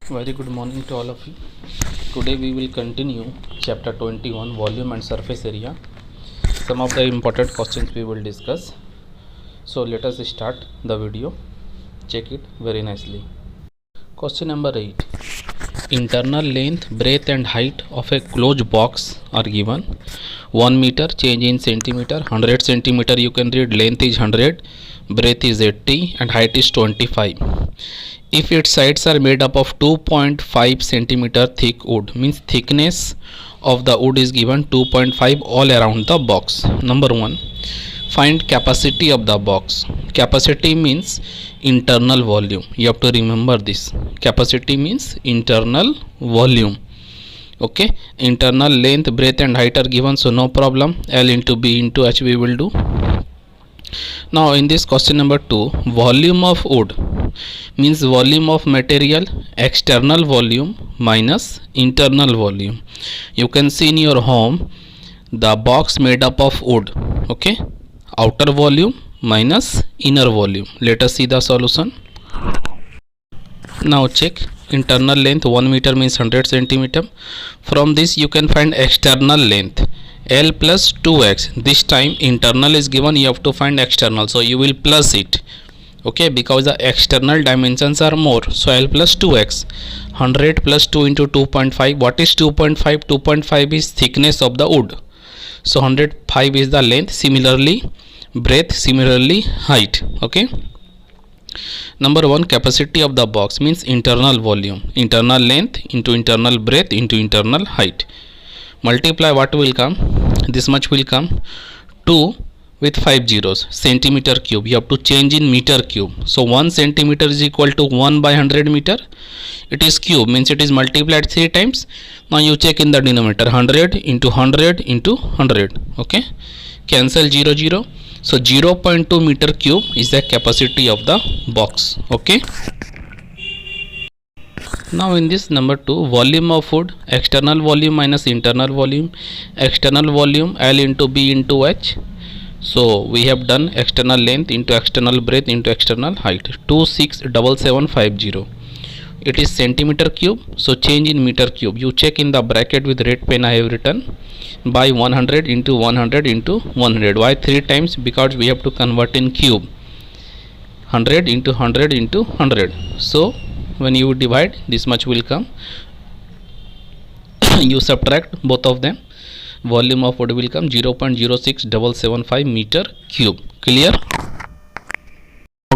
Very good morning to all of you. Today we will continue chapter 21, volume and surface area. Some of the important questions we will discuss. So let us start the video. Check it very nicely. Question number 8. Internal length, breadth and height of a closed box are given. 1 meter, change in centimeter, 100 centimeter you can read, length is 100, breadth is 80 and height is 25. If its sides are made up of 2.5 centimeter thick wood, means thickness of the wood is given 2.5 all around the box. Number 1, find capacity of the box. Capacity means internal volume. You have to remember this. Capacity means internal volume. Okay, internal length, breadth and height are given, so no problem. L into B into H we will do. Now in this question number 2, volume of wood means volume of material, external volume minus internal volume. You can see in your home the box made up of wood. Okay, outer volume minus inner volume. Let us see the solution. Now check. Internal length 1 meter means 100 centimeter. From this you can find external length L plus 2x. This time internal is given, you have to find external, so you will plus it. Okay, because the external dimensions are more, so L plus 2x. 100 plus 2 into 2.5. What is 2.5? 2.5 is thickness of the wood, so 105 is the length. Similarly breadth, similarly height. Okay, number 1, capacity of the box means internal volume, internal length into internal breadth into internal height. Multiply, what will come? This much will come. 2 with 5 zeros, centimeter cube. You have to change in meter cube. So 1 centimeter is equal to 1 by 100 meter. It is cube, means it is multiplied 3 times. Now you check in the denominator, 100 into 100 into 100. Okay, cancel 0 0. So 0.2 meter cube is the capacity of the box. Okay, now in this number 2, volume of wood, external volume minus internal volume. External volume L into B into H. So we have done external length into external breadth into external height. 267750. It is centimeter cube, so change in meter cube. You check in the bracket with red pen I have written by 100 into 100 into 100. Why 3 times? Because we have to convert in cube. 100 into 100 into 100. So when you divide, this much will come. You subtract both of them, volume of wood will come 0.06775 meter cube. Clear?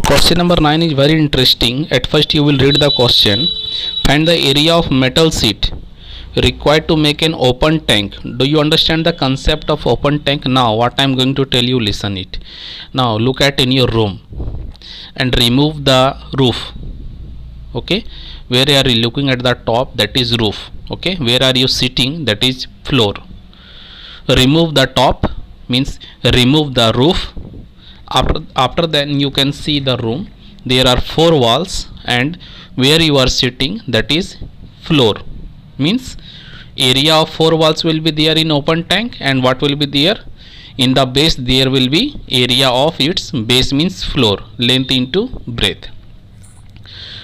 Question number 9 is very interesting. At first you will read the question. Find the area of metal sheet required to make an open tank. Do you understand the concept of open tank? Now what I am going to tell you, listen it. Now look at in your room and remove the roof. Okay, where are you looking at the top? That is roof. Okay, where are you sitting? That is floor. Remove the top means remove the roof. After then you can see the room. There are 4 walls and where you are sitting, that is floor. Means area of 4 walls will be there in open tank, and what will be there in the base? There will be area of its base, means floor, length into breadth.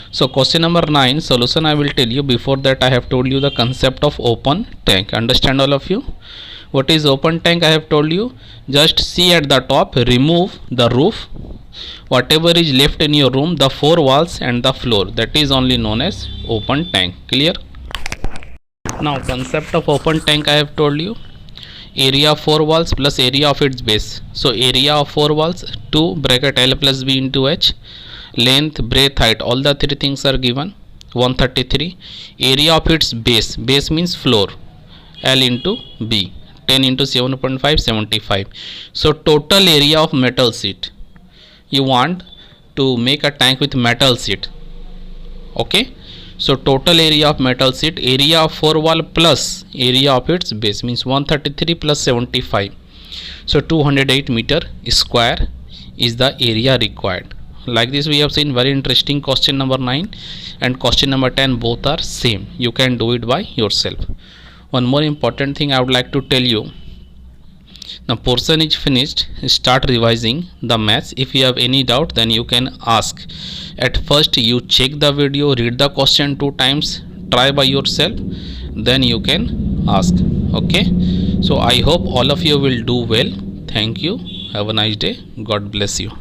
So question number 9 solution I will tell you. Before that I have told you the concept of open tank. Understand all of you? What is open tank? I have told you, just see at the top, remove the roof, whatever is left in your room, the 4 walls and the floor, that is only known as open tank. Clear? Now concept of open tank I have told you, area of 4 walls plus area of its base. So area of 4 walls 2 bracket L plus B into H. Length, breadth, height, all the 3 things are given, 133. Area of its base, base means floor, L into B, 10 into 7.5, 75. So total area of metal sheet, you want to make a tank with metal sheet. Okay, so total area of metal sheet, area of 4 wall plus area of its base means 133 plus 75. So 208 meter square is the area required. Like this we have seen very interesting question number 9 and question number 10, both are same. You can do it by yourself. One more important thing I would like to tell you. Now portion is finished. Start revising the maths. If you have any doubt, then you can ask. At first you check the video, read the question 2 times, try by yourself, then you can ask. Okay, so I hope all of you will do well. Thank you. Have a nice day. God bless you.